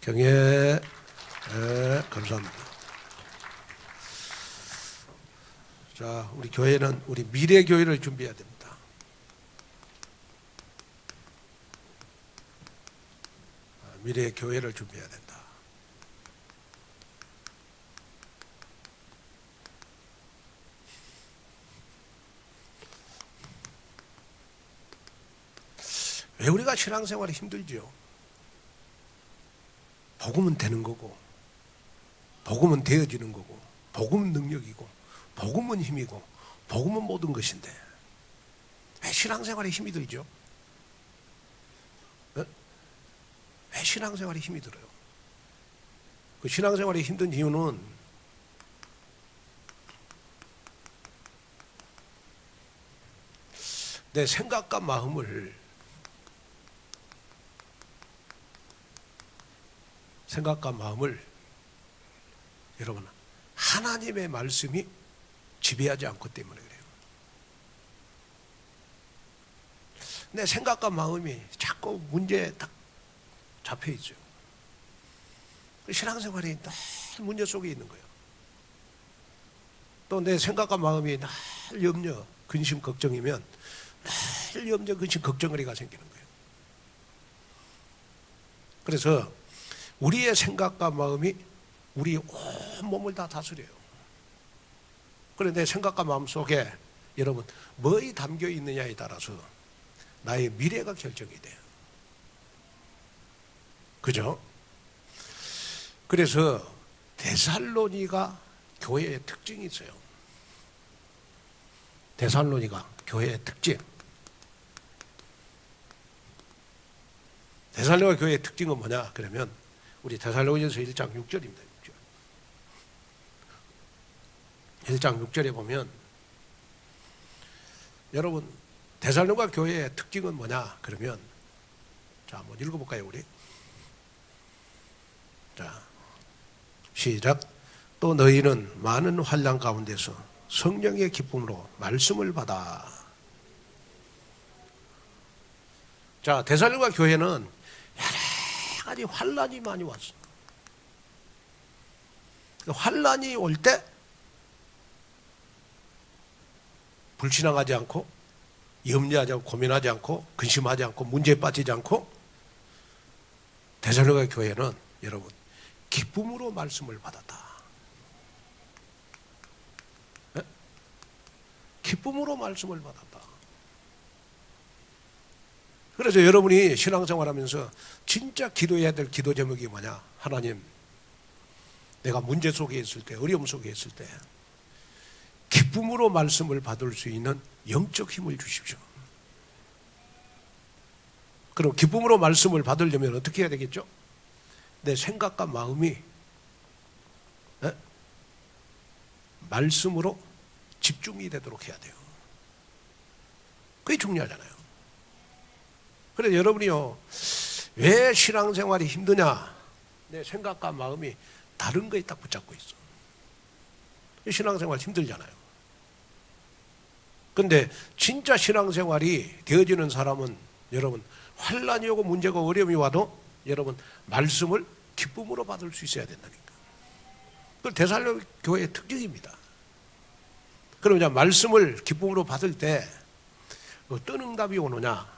경애. 네, 감사합니다. 자, 우리 교회는 우리 미래 교회를 준비해야 됩니다. 미래 교회를 준비해야 된다. 왜 우리가 신앙생활이 힘들죠? 복음은 되는 거고, 복음은 되어지는 거고, 복음은 능력이고, 복음은 힘이고, 복음은 모든 것인데 왜 신앙생활에 힘이 들죠? 왜 신앙생활에 힘이 들어요? 그 신앙생활이 힘든 이유는 내 생각과 마음을 여러분 하나님의 말씀이 지배하지 않기 때문에 그래요. 내 생각과 마음이 자꾸 문제에 딱 잡혀 있죠. 신앙생활이 늘 문제 속에 있는 거예요. 또 내 생각과 마음이 늘 염려, 근심, 걱정이면 늘 염려, 근심, 걱정거리가 생기는 거예요. 그래서 우리의 생각과 마음이 우리 온 몸을 다 다스려요. 그런데 내 생각과 마음 속에 여러분 뭐이 담겨 있느냐에 따라서 나의 미래가 결정이 돼요. 그죠? 그래서 데살로니가 교회의 특징이 있어요. 데살로니가 교회의 특징. 데살로니가 교회의 특징은 뭐냐? 그러면 우리 데살로니가서 1장 6절입니다. 1장 6절에 보면 여러분 데살로니가 교회의 특징은 뭐냐? 그러면 자, 한번 읽어볼까요, 우리? 자, 시작. 또 너희는 많은 환난 가운데서 성령의 기쁨으로 말씀을 받아. 자, 데살로니가 교회는 여러 가지 환난이 많이 왔어. 환난이 올 때 불신앙하지 않고 염려하지 않고 고민하지 않고 근심하지 않고 문제에 빠지지 않고 데살로니가 교회는 여러분 기쁨으로 말씀을 받았다. 네? 기쁨으로 말씀을 받았다. 그래서 여러분이 신앙생활하면서 진짜 기도해야 될 기도 제목이 뭐냐? 하나님, 내가 문제 속에 있을 때, 어려움 속에 있을 때 기쁨으로 말씀을 받을 수 있는 영적 힘을 주십시오. 그럼 기쁨으로 말씀을 받으려면 어떻게 해야 되겠죠? 내 생각과 마음이 말씀으로 집중이 되도록 해야 돼요. 그게 중요하잖아요. 그래서 여러분이요, 왜 신앙생활이 힘드냐? 내 생각과 마음이 다른 거에 딱 붙잡고 있어. 신앙생활 힘들잖아요. 근데 진짜 신앙생활이 되어지는 사람은 여러분 환난이 오고 문제가 어려움이 와도 여러분 말씀을 기쁨으로 받을 수 있어야 된다니까. 그건 데살로니가 교회의 특징입니다. 그럼 이제 말씀을 기쁨으로 받을 때 어떤 응답이 오느냐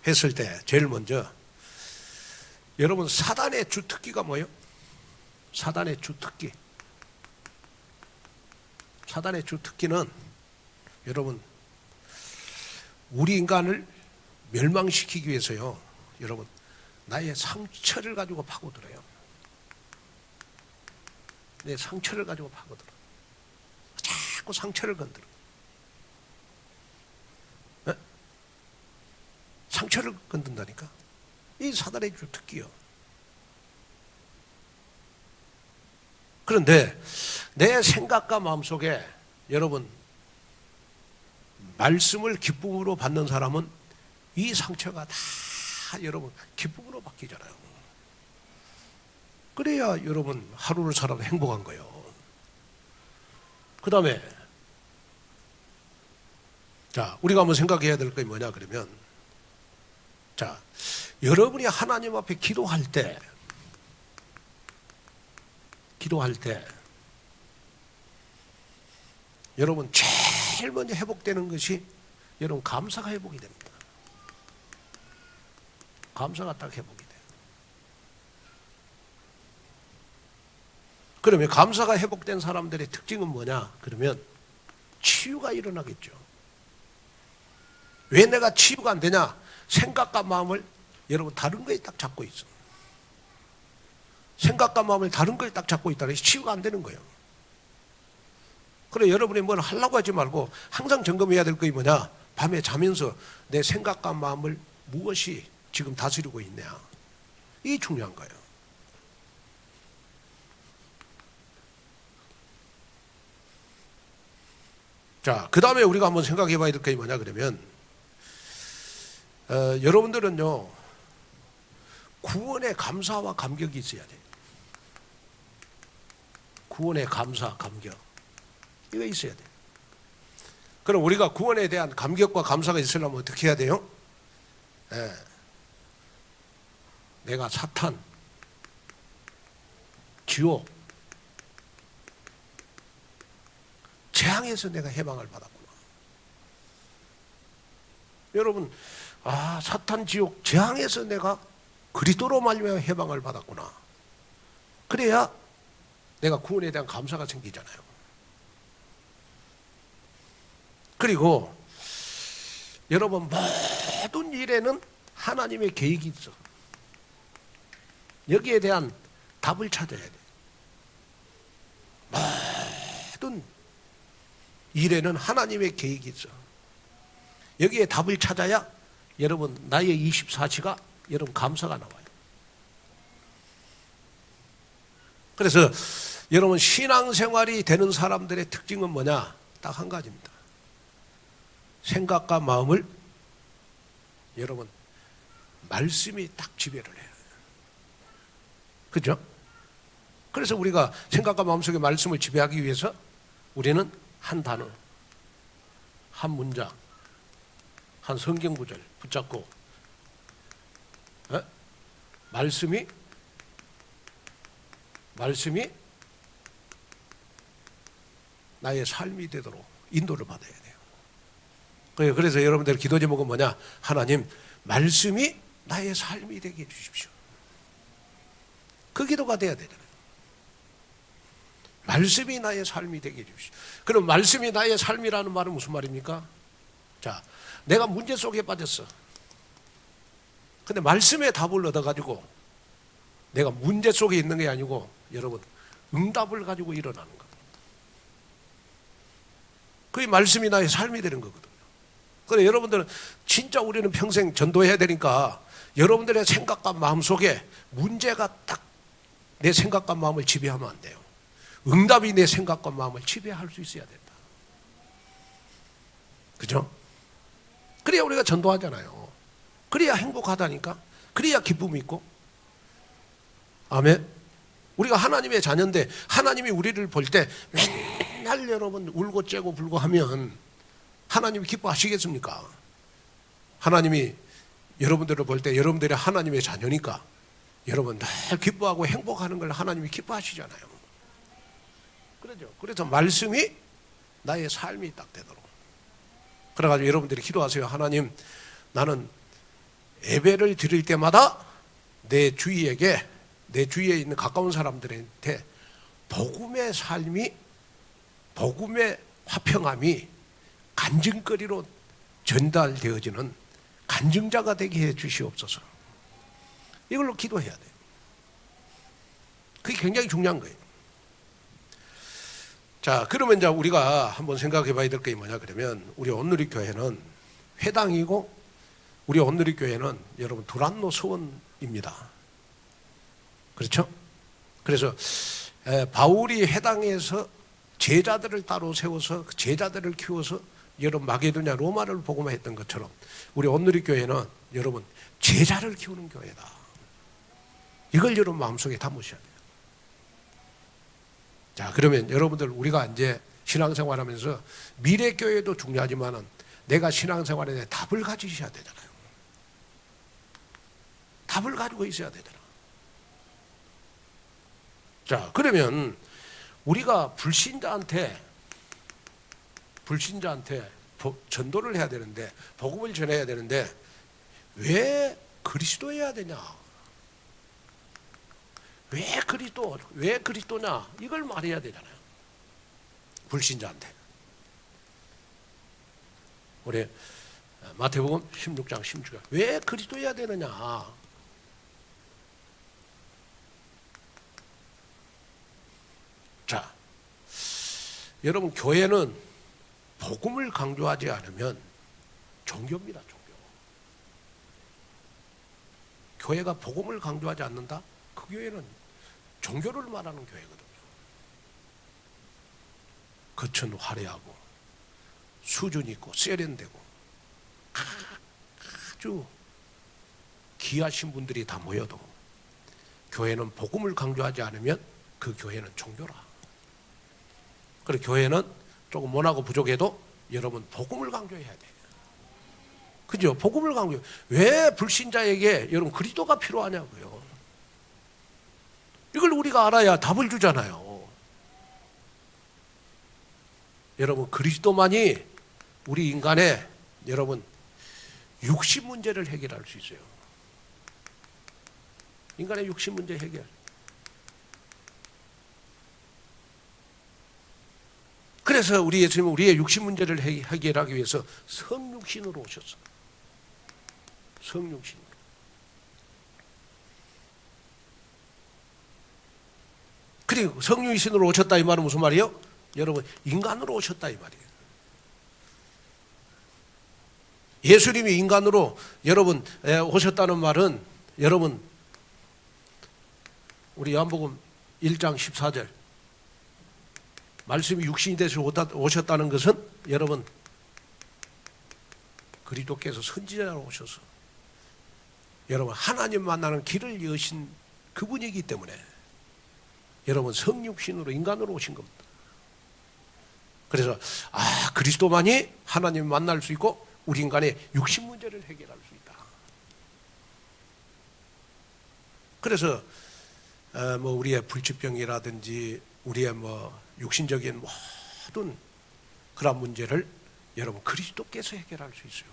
했을 때 제일 먼저 여러분 사단의 주특기가 뭐예요? 사단의 주특기. 사단의 주특기는 여러분 우리 인간을 멸망시키기 위해서요, 여러분 나의 상처를 가지고 파고들어요. 내 상처를 가지고 파고들어. 자꾸 상처를 건드려. 네? 상처를 건든다니까. 이 사단의 주특기요. 그런데 내 생각과 마음속에 여러분 말씀을 기쁨으로 받는 사람은 이 상처가 다 여러분 기쁨으로 바뀌잖아요. 그래야 여러분 하루를 살아도 행복한 거예요. 그 다음에 자, 우리가 한번 생각해야 될 게 뭐냐 그러면 자, 여러분이 하나님 앞에 기도할 때 여러분 제일 먼저 회복되는 것이 여러분 감사가 회복이 됩니다. 감사가 딱 회복이 돼요. 그러면 감사가 회복된 사람들의 특징은 뭐냐? 그러면 치유가 일어나겠죠. 왜 내가 치유가 안 되냐? 생각과 마음을 여러분 다른 거에 딱 잡고 있어. 생각과 마음을 다른 거에 딱 잡고 있다는 것이 치유가 안 되는 거예요. 그래 여러분이 뭘 하려고 하지 말고 항상 점검해야 될 것이 뭐냐? 밤에 자면서 내 생각과 마음을 무엇이 지금 다스리고 있냐? 이게 중요한 거예요. 자, 그 다음에 우리가 한번 생각해 봐야 될 것이 뭐냐 그러면 여러분들은요 구원의 감사와 감격이 있어야 돼요. 구원의 감사, 감격 이거 있어야 돼요. 그럼 우리가 구원에 대한 감격과 감사가 있으려면 어떻게 해야 돼요? 내가 사탄, 지옥, 재앙에서 내가 해방을 받았구나. 여러분, 사탄, 지옥, 재앙에서 내가 그리스도로 말미암아 해방을 받았구나. 그래야 내가 구원에 대한 감사가 생기잖아요. 그리고 여러분 모든 일에는 하나님의 계획이 있어. 여기에 대한 답을 찾아야 돼. 모든 일에는 하나님의 계획이 있어. 여기에 답을 찾아야 여러분 나의 24시가 여러분 감사가 나와요. 그래서 여러분 신앙생활이 되는 사람들의 특징은 뭐냐? 딱 한 가지입니다. 생각과 마음을 여러분 말씀이 딱 지배를 해요. 그죠? 그래서 우리가 생각과 마음속에 말씀을 지배하기 위해서 우리는 한 단어, 한 문장, 한 성경 구절 붙잡고 말씀이 나의 삶이 되도록 인도를 받아야 돼요. 그래서 여러분들 기도 제목은 뭐냐? 하나님 말씀이 나의 삶이 되게 해주십시오. 그 기도가 돼야 되잖아요. 말씀이 나의 삶이 되게 해주십시오. 그럼 말씀이 나의 삶이라는 말은 무슨 말입니까? 자, 내가 문제 속에 빠졌어. 근데 말씀의 답을 얻어가지고 내가 문제 속에 있는 게 아니고 여러분 응답을 가지고 일어나는 거예요. 그게 말씀이 나의 삶이 되는 거거든요. 그래 여러분들은 진짜 우리는 평생 전도해야 되니까 여러분들의 생각과 마음 속에 문제가 딱 내 생각과 마음을 지배하면 안 돼요. 응답이 내 생각과 마음을 지배할 수 있어야 된다. 그죠? 그래야 우리가 전도하잖아요. 그래야 행복하다니까. 그래야 기쁨이 있고. 아멘. 우리가 하나님의 자녀인데 하나님이 우리를 볼 때 맨날 여러분 울고 째고 불고 하면 하나님이 기뻐하시겠습니까? 하나님이 여러분들을 볼 때 여러분들이 하나님의 자녀니까 여러분 늘 기뻐하고 행복하는 걸 하나님이 기뻐하시잖아요. 그렇죠? 그래서 말씀이 나의 삶이 딱 되도록. 그래가지고 여러분들이 기도하세요. 하나님, 나는 예배를 드릴 때마다 내 주위에 있는 가까운 사람들한테 복음의 삶이, 복음의 화평함이 간증거리로 전달되어지는 간증자가 되게 해 주시옵소서. 이걸로 기도해야 돼요. 그게 굉장히 중요한 거예요. 자, 그러면 이제 우리가 한번 생각해 봐야 될 게 뭐냐 그러면 우리 온누리 교회는 회당이고 우리 온누리 교회는 여러분 두란노 서원입니다. 그렇죠? 그래서 바울이 회당에서 제자들을 따로 세워서 제자들을 키워서 여러분 마게도냐 로마를 복음화했던 것처럼 우리 온누리 교회는 여러분 제자를 키우는 교회다. 이걸 여러분 마음속에 담으셔야 돼요. 자, 그러면 여러분들 우리가 이제 신앙생활하면서 미래교회도 중요하지만은 내가 신앙생활에 대해 답을 가지셔야 되잖아요. 답을 가지고 있어야 되잖아. 자, 그러면 우리가 불신자한테 전도를 해야 되는데, 복음을 전해야 되는데 왜 그리스도여야 되냐? 왜 그리스도냐? 이걸 말해야 되잖아요. 불신자한테. 우리 마태복음 16장 16절. 왜 그리스도여야 되느냐? 자, 여러분, 교회는 복음을 강조하지 않으면 종교입니다, 종교. 교회가 복음을 강조하지 않는다? 그 교회는 종교를 말하는 교회거든요. 겉은 화려하고 수준 있고 세련되고 아주 귀하신 분들이 다 모여도 교회는 복음을 강조하지 않으면 그 교회는 종교라. 그리고 교회는 조금 모나고 부족해도 여러분 복음을 강조해야 돼요. 그죠? 복음을 강조. 왜 불신자에게 여러분 그리스도가 필요하냐고요. 이걸 우리가 알아야 답을 주잖아요. 여러분, 그리스도만이 우리 인간의 여러분 육신 문제를 해결할 수 있어요. 인간의 육신 문제 해결. 그래서 우리 예수님은 우리의 육신 문제를 해결하기 위해서 성육신으로 오셨어. 성육신으로. 그리고 성육신으로 오셨다 이 말은 무슨 말이에요? 여러분, 인간으로 오셨다 이 말이에요. 예수님이 인간으로 여러분 오셨다는 말은 여러분 우리 요한복음 1장 14절 말씀이 육신이 되셔 오셨다는 것은 여러분 그리스도께서 선지자로 오셔서 여러분 하나님 만나는 길을 여신 그분이기 때문에 여러분 성육신으로 인간으로 오신 겁니다. 그래서 그리스도만이 하나님 만날 수 있고 우리 인간의 육신 문제를 해결할 수 있다. 그래서 뭐 우리의 불치병이라든지 우리의 뭐 육신적인 모든 그런 문제를 여러분 그리스도께서 해결할 수 있어요.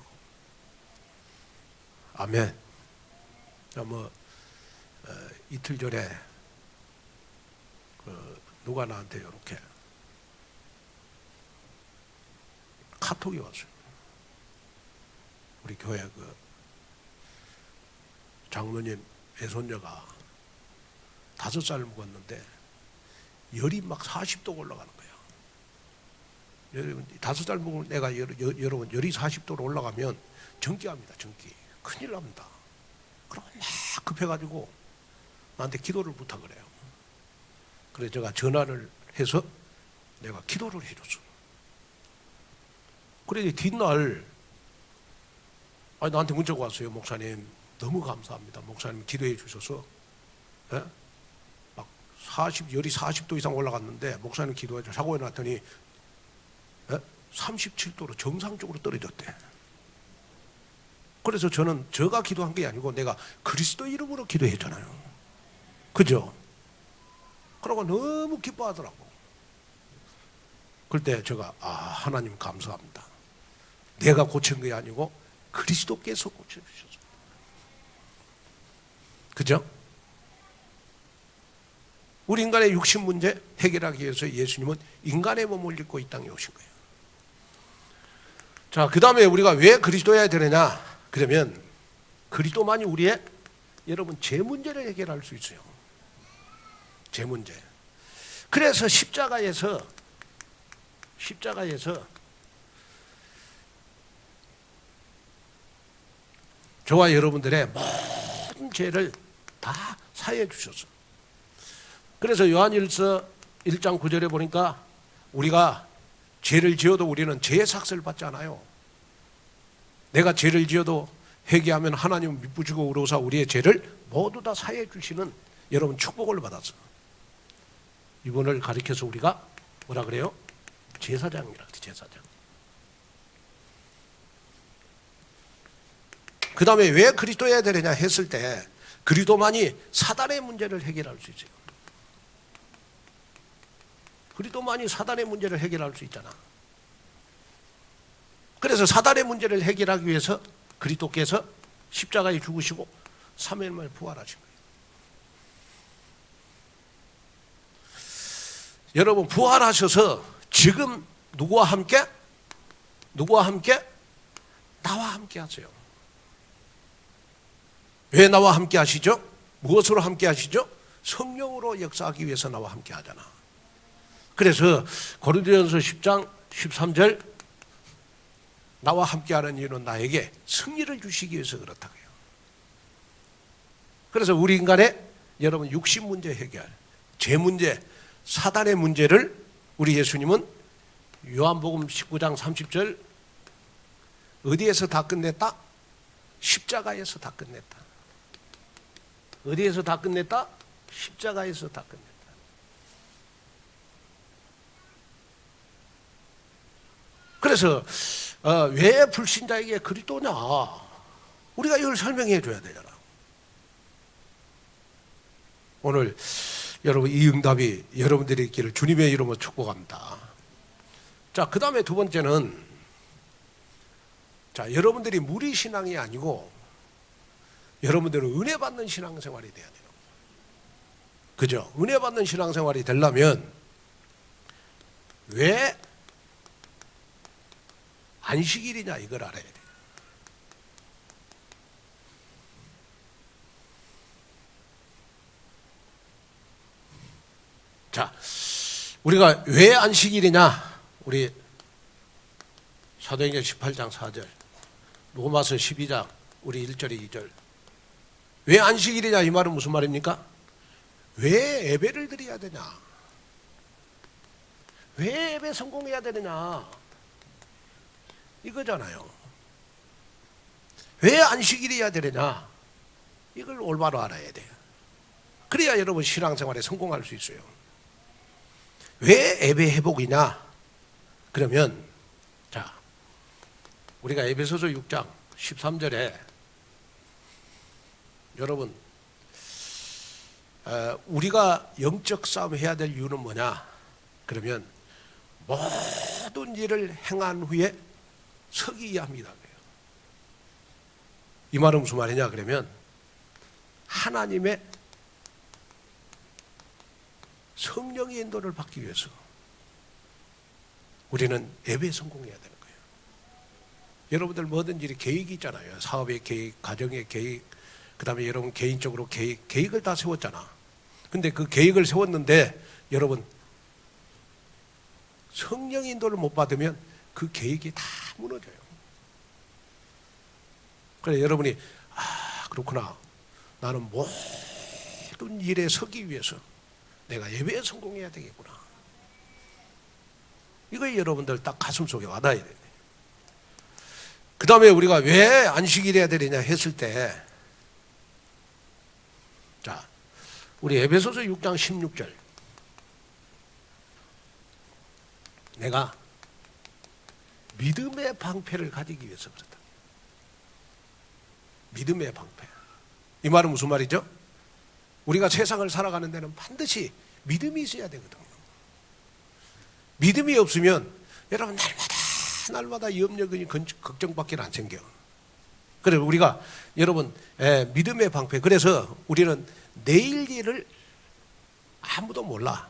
아멘. 뭐 이틀 전에 누가 나한테 이렇게 카톡이 왔어요. 우리 교회 장로님 애손녀가 5살 먹었는데 열이 막 40도 올라가는 거예요. 여러분 5살 먹은 애가 여러분 열이 40도로 올라가면 전기합니다. 전기. 큰일 납니다. 그럼 막 급해가지고 나한테 기도를 부탁을 해요. 그래서 제가 전화를 해서 내가 기도를 해줬어. 그래 뒷날 나한테 문자가 왔어요. 목사님 너무 감사합니다. 목사님 기도해 주셔서 막 열이 40도 이상 올라갔는데 목사님 기도해 줘. 사고해 놨더니 37도로 정상적으로 떨어졌대. 그래서 저는 제가 기도한 게 아니고 내가 그리스도 이름으로 기도했잖아요. 그죠? 그러고 너무 기뻐하더라고. 그때 제가 하나님 감사합니다. 내가 고친 게 아니고 그리스도께서 고쳐주셔서. 그죠? 우리 인간의 육신 문제 해결하기 위해서 예수님은 인간의 몸을 입고 이 땅에 오신 거예요. 자, 그 다음에 우리가 왜 그리스도여야 되느냐? 그러면 그리스도만이 우리의 여러분 죄 문제를 해결할 수 있어요. 죄 문제. 그래서 십자가에서 저와 여러분들의 모든 죄를 다 사해 주셔서. 그래서 요한일서 1장 9절에 보니까 우리가 죄를 지어도 우리는 죄의 삭스를 받지 않아요. 내가 죄를 지어도 회개하면 하나님은 미쁘시고 의로우사 우리의 죄를 모두 다 사해 주시는 여러분 축복을 받았어. 이분을 가리켜서 우리가 뭐라 그래요? 제사장이라 그래. 제사장. 그 다음에 왜 그리스도여야 되느냐 했을 때 그리도만이 사단의 문제를 해결할 수 있어요. 그리도만이 사단의 문제를 해결할 수 있잖아. 그래서 사단의 문제를 해결하기 위해서 그리스도께서 십자가에 죽으시고 3일 만에 부활하신 거예요. 여러분, 부활하셔서 지금 누구와 함께? 누구와 함께? 나와 함께 하세요. 왜 나와 함께 하시죠? 무엇으로 함께 하시죠? 성령으로 역사하기 위해서 나와 함께 하잖아. 그래서 고린도전서 10장 13절, 나와 함께하는 이유는 나에게 승리를 주시기 위해서 그렇다고요. 그래서 우리 인간의 여러분 육신 문제 해결, 죄 문제, 사단의 문제를 우리 예수님은 요한복음 19장 30절 어디에서 다 끝냈다? 십자가에서 다 끝냈다. 어디에서 다 끝냈다? 십자가에서 다 끝냈다. 그래서 왜 불신자에게 그리스도냐? 우리가 이걸 설명해 줘야 되잖아. 오늘 여러분 이 응답이 여러분들이 있기를 주님의 이름으로 축복합니다. 자, 그 다음에 두 번째는, 자, 여러분들이 무리신앙이 아니고 여러분들은 은혜 받는 신앙생활이 돼야 돼요. 그죠? 은혜 받는 신앙생활이 되려면 왜 안식일이냐 이걸 알아야 돼요. 자, 우리가 왜 안식일이냐? 우리 사도행전 18장 4절, 로마서 12장 우리 1절에 2절. 왜 안식일이냐 이 말은 무슨 말입니까? 왜 예배를 드려야 되냐? 왜 예배 성공해야 되느냐? 이거잖아요. 왜 안식일이어야 되느냐? 이걸 올바로 알아야 돼요. 그래야 여러분 신앙생활에 성공할 수 있어요. 왜 예배 회복이냐? 그러면 자, 우리가 에베소서 6장 13절에 여러분 우리가 영적 싸움 해야 될 이유는 뭐냐? 그러면 모든 일을 행한 후에 서기야 합니다. 이 말은 무슨 말이냐? 그러면 하나님의 성령의 인도를 받기 위해서 우리는 예배에 성공해야 되는 거예요. 여러분들 뭐든 일이 계획이 있잖아요. 사업의 계획, 가정의 계획, 그 다음에 여러분 개인적으로 계획을 다 세웠잖아. 근데 그 계획을 세웠는데 여러분 성령의 인도를 못 받으면 그 계획이 다 무너져요. 그래 여러분이 그렇구나, 나는 모든 일에 서기 위해서 내가 예배에 성공해야 되겠구나. 이거 여러분들 딱 가슴속에 와닿아야 돼요. 그 다음에 우리가 왜 안식일 해야 되느냐 했을 때, 자, 우리 에베소서 6장 16절, 내가 믿음의 방패를 가지기 위해서 그렇다. 믿음의 방패. 이 말은 무슨 말이죠? 우리가 세상을 살아가는 데는 반드시 믿음이 있어야 되거든요. 믿음이 없으면 여러분 날마다 염려근이 걱정밖에 안 생겨. 그래서 우리가 여러분 믿음의 방패. 그래서 우리는 내일 일을 아무도 몰라.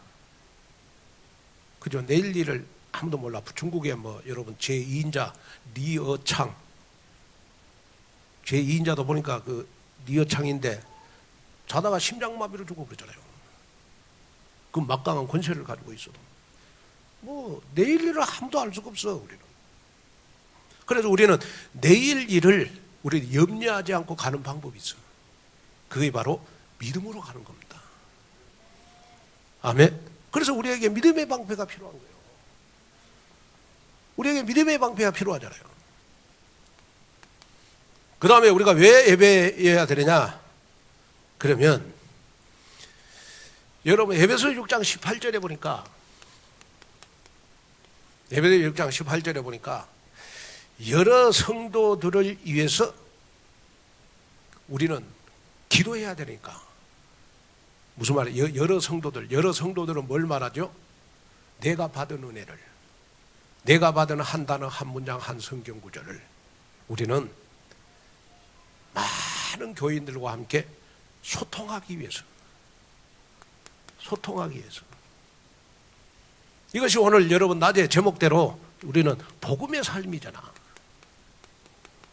그죠? 내일 일을 아무도 몰라. 중국에 뭐 여러분 제2인자 리어창, 제2인자도 보니까 그 리어창인데 자다가 심장마비로 죽고 그러잖아요. 그 막강한 권세를 가지고 있어도 뭐 내일 일을 아무도 알 수가 없어. 우리는. 그래서 우리는 내일 일을 우리 염려하지 않고 가는 방법이 있어. 그게 바로 믿음으로 가는 겁니다. 아멘. 그래서 우리에게 믿음의 방패가 필요한 거예요. 우리에게 믿음의 방패가 필요하잖아요. 그 다음에 우리가 왜 예배해야 되느냐? 그러면 여러분 에베소 6장 18절에 보니까, 에베소 6장 18절에 보니까 여러 성도들을 위해서 우리는 기도해야 되니까. 무슨 말이에요? 여러 성도들은 뭘 말하죠? 내가 받은 은혜를, 내가 받은 한 단어, 한 문장, 한 성경 구절을 우리는 많은 교인들과 함께 소통하기 위해서, 이것이 오늘 여러분 낮에 제목대로 우리는 복음의 삶이잖아.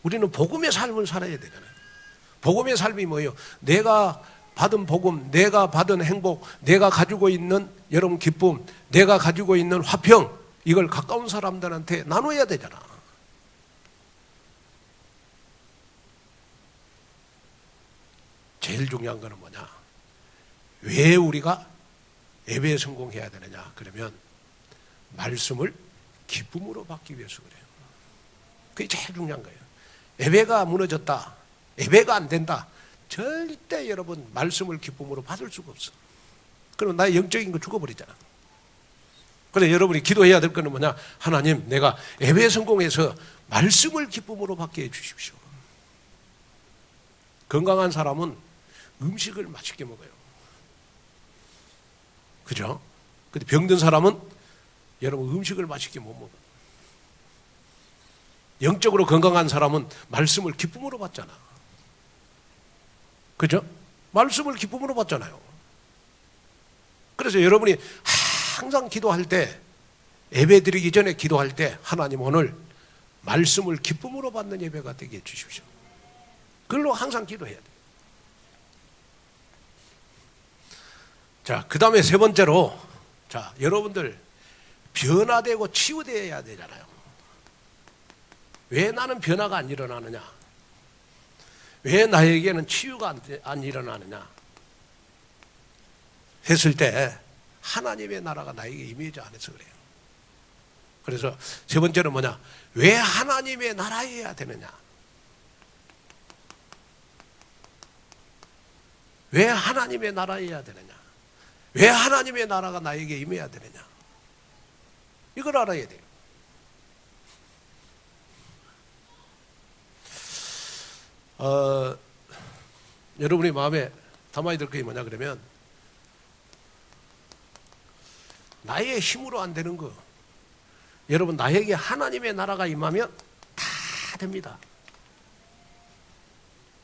우리는 복음의 삶을 살아야 되잖아요. 복음의 삶이 뭐예요? 내가 받은 복음, 내가 받은 행복, 내가 가지고 있는 여러분 기쁨, 내가 가지고 있는 화평, 이걸 가까운 사람들한테 나눠야 되잖아. 제일 중요한 거는 뭐냐? 왜 우리가 예배에 성공해야 되느냐? 그러면 말씀을 기쁨으로 받기 위해서 그래요. 그게 제일 중요한 거예요. 예배가 무너졌다, 예배가 안 된다, 절대 여러분 말씀을 기쁨으로 받을 수가 없어. 그럼 나의 영적인 거 죽어버리잖아. 그래서 여러분이 기도해야 될 거는 뭐냐? 하나님, 내가 예배에 성공해서 말씀을 기쁨으로 받게 해주십시오. 건강한 사람은 음식을 맛있게 먹어요. 그죠? 근데 병든 사람은 여러분 음식을 맛있게 못 먹어요. 영적으로 건강한 사람은 말씀을 기쁨으로 받잖아. 그죠? 말씀을 기쁨으로 받잖아요. 그래서 여러분이 항상 기도할 때, 예배 드리기 전에 기도할 때, 하나님 오늘 말씀을 기쁨으로 받는 예배가 되게 해주십시오. 그걸로 항상 기도해야 돼요. 자, 그 다음에 세 번째로, 자, 여러분들 변화되고 치유되어야 되잖아요. 왜 나는 변화가 안 일어나느냐? 왜 나에게는 치유가 안 일어나느냐? 했을 때 하나님의 나라가 나에게 임하지 않아서 그래요. 그래서 세 번째는 뭐냐? 왜 하나님의 나라여야 되느냐? 왜 하나님의 나라여야 되느냐? 왜 하나님의 나라가 나에게 임해야 되느냐? 이걸 알아야 돼요. 여러분이 마음에 담아야 될 게 뭐냐 그러면, 나의 힘으로 안 되는 거, 여러분 나에게 하나님의 나라가 임하면 다 됩니다.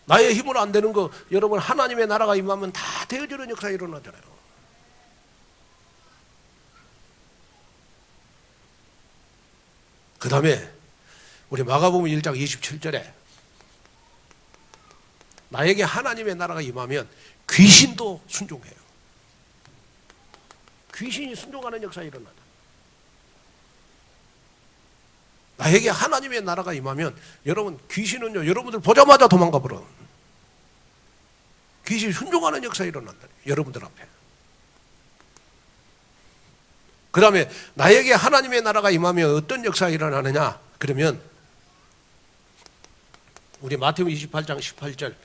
나의 힘으로 안 되는 거, 여러분 하나님의 나라가 임하면 다 되어지는 역사가 일어나잖아요. 그 다음에 우리 마가복음 1장 27절에 나에게 하나님의 나라가 임하면 귀신도 순종해요. 귀신이 순종하는 역사가 일어나다. 나에게 하나님의 나라가 임하면 여러분 귀신은요, 여러분들 보자마자 도망가 버려. 귀신 순종하는 역사가 일어난다. 여러분들 앞에. 그 다음에 나에게 하나님의 나라가 임하면 어떤 역사가 일어나느냐? 그러면 우리 마태복음 28장 18절,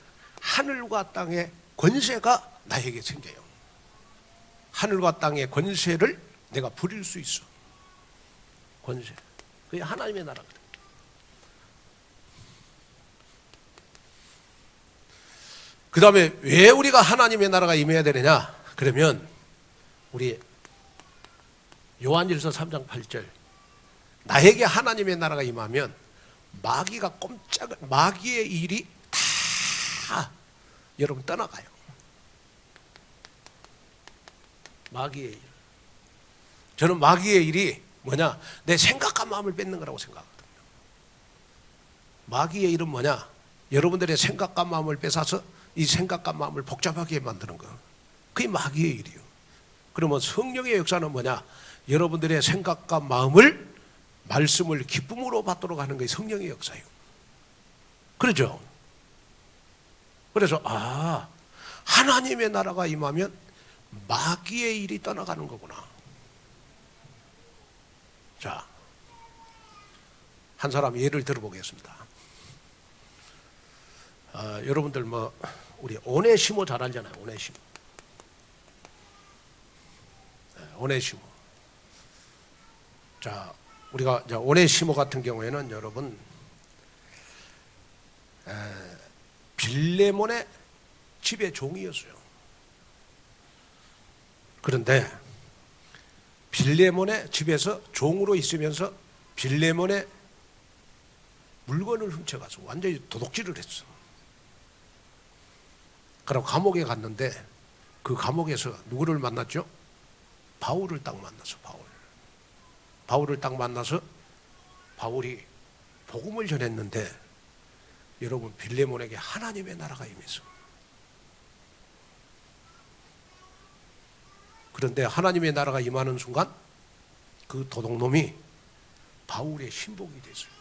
하늘과 땅의 권세가 나에게 생겨요. 하늘과 땅의 권세를 내가 부릴 수 있어. 권세. 그게 하나님의 나라거든. 그 다음에 왜 우리가 하나님의 나라가 임해야 되느냐? 그러면 우리 요한일서 3장 8절, 나에게 하나님의 나라가 임하면 마귀의 일이 다 여러분 떠나가요. 마귀의 일. 저는 마귀의 일이 뭐냐? 내 생각과 마음을 뺏는 거라고 생각하거든요. 마귀의 일은 뭐냐? 여러분들의 생각과 마음을 뺏어서 이 생각과 마음을 복잡하게 만드는 거. 그게 마귀의 일이에요. 그러면 성령의 역사는 뭐냐? 여러분들의 생각과 마음을, 말씀을 기쁨으로 받도록 하는 게 성령의 역사예요. 그렇죠? 그래서 하나님의 나라가 임하면 마귀의 일이 떠나가는 거구나. 자, 한 사람 예를 들어보겠습니다. 여러분들 우리 오네시모 잘 알잖아요. 오네시모. 자, 우리가 오네시모 같은 경우에는 여러분 빌레몬의 집의 종이었어요. 그런데 빌레몬의 집에서 종으로 있으면서 빌레몬의 물건을 훔쳐가서 완전히 도둑질을 했어. 그럼 감옥에 갔는데 그 감옥에서 누구를 만났죠? 바울을 딱 만났어. 바울을 딱 만나서 바울이 복음을 전했는데 여러분 빌레몬에게 하나님의 나라가 임했어. 그런데 하나님의 나라가 임하는 순간 그 도둑놈이 바울의 신복이 됐어요.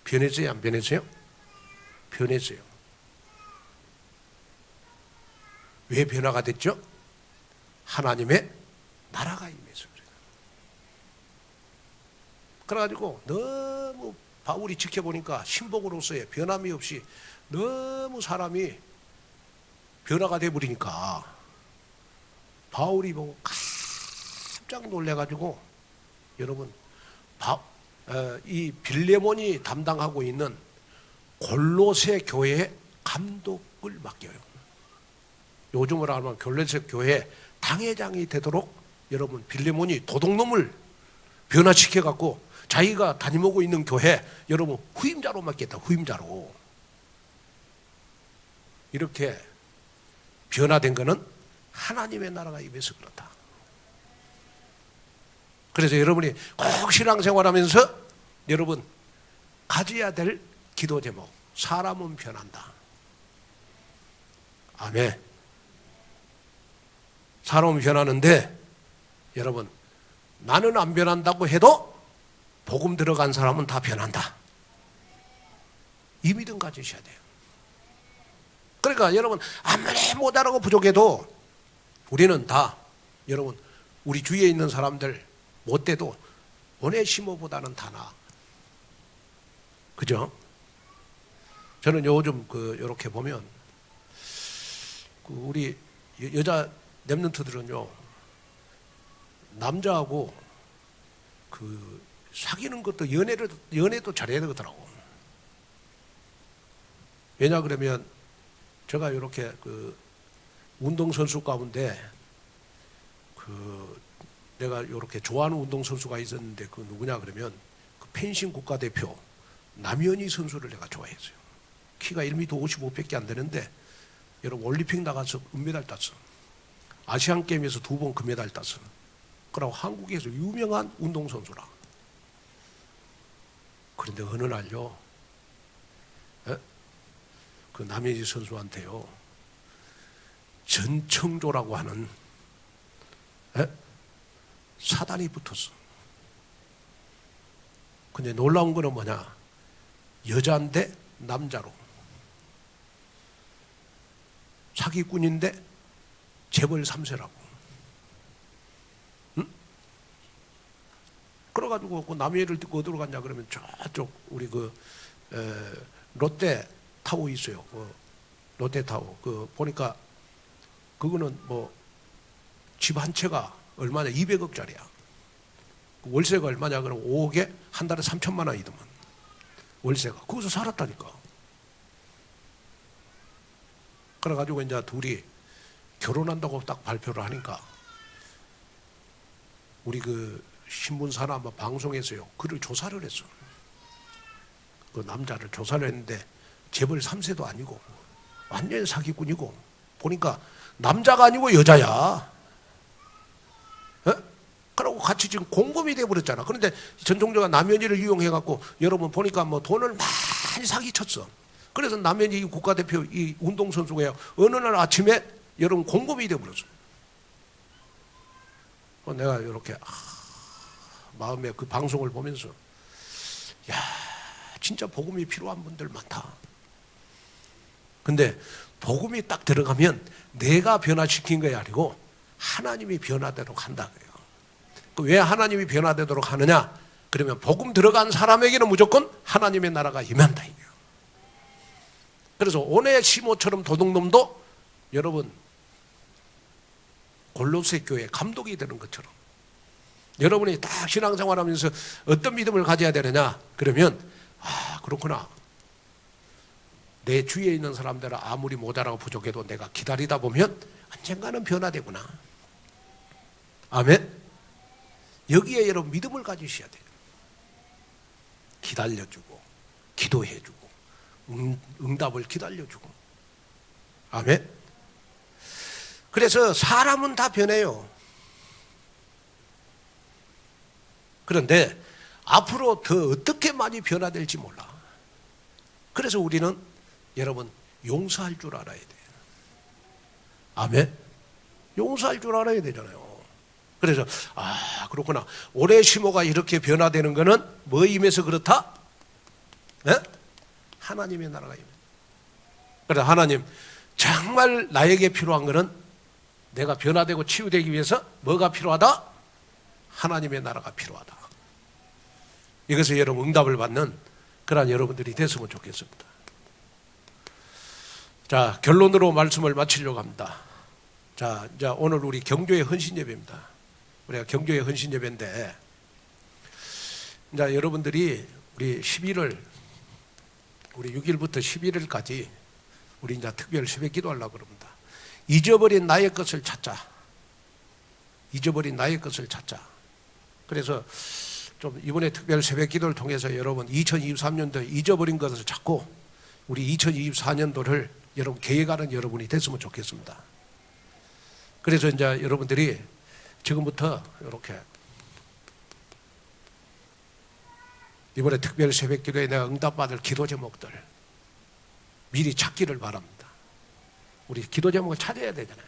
변했어요? 안 변했어요? 변했어요. 왜 변화가 됐죠? 하나님의 나라가 임해서 그래요. 그래가지고 너무 바울이 지켜보니까 신복으로서의 변함이 없이 너무 사람이 변화가 돼버리니까 바울이 보고 깜짝 놀래가지고 여러분 이 빌레몬이 담당하고 있는 골로새 교회의 감독을 맡겨요. 요즘으로 하면 골로새 교회 당회장이 되도록 여러분 빌레몬이 도둑놈을 변화시켜갖고 자기가 다니고 있는 교회 여러분 후임자로 맡겠다. 후임자로. 이렇게 변화된 거는 하나님의 나라가 임해서 그렇다. 그래서 여러분이 꼭 신앙생활하면서 여러분 가져야 될 기도 제목, 사람은 변한다. 아멘. 사람은 변하는데 여러분 나는 안 변한다고 해도 복음 들어간 사람은 다 변한다. 이 믿음 가지셔야 돼요. 그러니까 여러분 아무리 못하라고 부족해도 우리는 다 여러분 우리 주위에 있는 사람들 못돼도 오네시모보다는 다 나아. 그죠? 저는 요즘 이렇게 보면 우리 여자 랩런트들은요 남자하고 사귀는 것도 연애도 잘해야 되더라고. 왜냐 그러면 제가 이렇게 운동선수 가운데 내가 이렇게 좋아하는 운동선수가 있었는데 누구냐 그러면 펜싱 국가대표 남현희 선수를 내가 좋아했어요. 키가 1m 55밖에 안 되는데 여러분 올림픽 나가서 은메달 땄어. 아시안게임에서 2번 금메달 땄어. 그리고 한국에서 유명한 운동선수라. 그런데 어느 날요 그 남현희 선수한테요 전청조라고 하는 사단이 붙었어. 근데 놀라운 거는 뭐냐, 여자인데 남자로 사기꾼인데 재벌 3세라고. 응? 그래가지고 그 남해를 듣고 어디로 갔냐 그러면 저쪽 우리 롯데 타워 있어요. 롯데 타워. 보니까 그거는 집 한 채가 얼마냐? 200억짜리야. 월세가 얼마냐? 그럼 5억에 한 달에 3천만 원이더만. 월세가. 거기서 살았다니까. 그래가지고 이제 둘이 결혼한다고 딱 발표를 하니까 우리 신문사나 방송에서요 그를 조사를 했어. 그 남자를 조사를 했는데 재벌 3세도 아니고 완전 사기꾼이고 보니까 남자가 아니고 여자야. 그러고 같이 지금 공범이 돼버렸잖아. 그런데 전종조가 남현희를 이용해갖고 여러분 보니까 돈을 많이 사기쳤어. 그래서 남현희 국가대표 이 운동선수가 어느 날 아침에 여러분 공범이 돼버렸어. 내가 이렇게 마음에 그 방송을 보면서 야 진짜 복음이 필요한 분들 많다. 근데 복음이 딱 들어가면 내가 변화시킨 게 아니고 하나님이 변화되도록 한다. 왜 하나님이 변화되도록 하느냐? 그러면 복음 들어간 사람에게는 무조건 하나님의 나라가 임한다. 그래서 오네시모처럼 도둑놈도 여러분 골로새 교회 감독이 되는 것처럼 여러분이 딱 신앙생활하면서 어떤 믿음을 가져야 되느냐? 그러면 그렇구나. 내 주위에 있는 사람들은 아무리 모자라고 부족해도 내가 기다리다 보면 언젠가는 변화되구나. 아멘. 여기에 여러분 믿음을 가지셔야 돼요. 기다려주고 기도해주고 응답을 기다려주고. 아멘. 그래서 사람은 다 변해요. 그런데 앞으로 더 어떻게 많이 변화될지 몰라. 그래서 우리는 여러분 용서할 줄 알아야 돼요. 아멘. 용서할 줄 알아야 되잖아요. 그래서 그렇구나. 올해 심호가 이렇게 변화되는 거는 뭐 임해서 그렇다? 네? 하나님의 나라가 임해. 그래서 하나님 정말 나에게 필요한 거는 내가 변화되고 치유되기 위해서 뭐가 필요하다? 하나님의 나라가 필요하다. 이것을 여러분 응답을 받는 그러한 여러분들이 됐으면 좋겠습니다. 자, 결론으로 말씀을 마치려고 합니다. 자, 이제 오늘 우리 경조의 헌신 예배입니다. 우리가 경조의 헌신 예배인데, 이제 여러분들이 우리 11월, 우리 6일부터 11일까지 우리 이제 특별 새벽 기도하려고 그럽니다. 잊어버린 나의 것을 찾자. 잊어버린 나의 것을 찾자. 그래서 좀 이번에 특별 새벽 기도를 통해서 여러분 2023년도에 잊어버린 것을 찾고 우리 2024년도를 여러분 계획하는 여러분이 됐으면 좋겠습니다. 그래서 이제 여러분들이 지금부터 이렇게 이번에 특별 새벽 기도에 내가 응답받을 기도 제목들 미리 찾기를 바랍니다. 우리 기도 제목을 찾아야 되잖아요.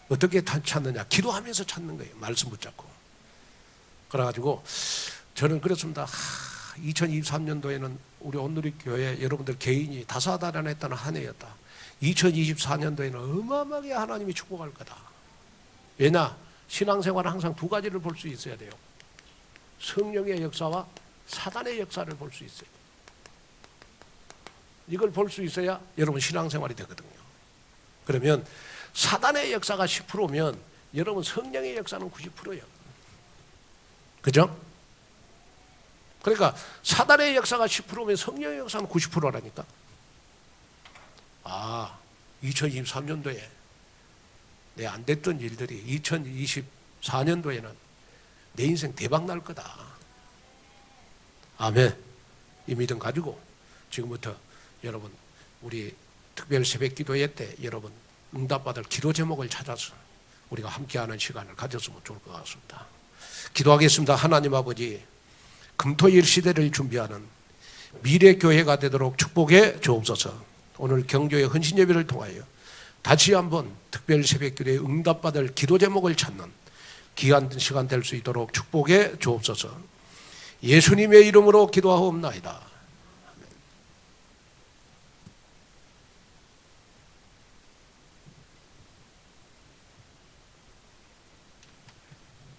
어떻게 찾느냐? 기도하면서 찾는 거예요. 말씀 붙잡고. 그래가지고 저는 그렇습니다. 2023년도에는 우리 온누리 교회 여러분들 개인이 다사다난했던 한 해였다. 2024년도에는 어마어마하게 하나님이 축복할 거다. 왜냐? 신앙생활은 항상 두 가지를 볼 수 있어야 돼요. 성령의 역사와 사단의 역사를 볼 수 있어요. 이걸 볼 수 있어야 여러분 신앙생활이 되거든요. 그러면 사단의 역사가 10%면 여러분 성령의 역사는 90%예요. 그죠? 그러니까 사단의 역사가 10%면 성령의 역사는 90%라니까. 2023년도에 내 안 됐던 일들이 2024년도에는 내 인생 대박 날 거다. 아멘. 이 믿음 가지고 지금부터 여러분 우리 특별 새벽 기도회 때 여러분 응답받을 기도 제목을 찾아서 우리가 함께하는 시간을 가졌으면 좋을 것 같습니다. 기도하겠습니다. 하나님 아버지, 금토일 시대를 준비하는 미래 교회가 되도록 축복해 주옵소서. 오늘 경조의 헌신 예배를 통하여 다시 한번 특별 새벽 기도에 응답받을 기도 제목을 찾는 귀한 시간 될 수 있도록 축복해 주옵소서. 예수님의 이름으로 기도하옵나이다.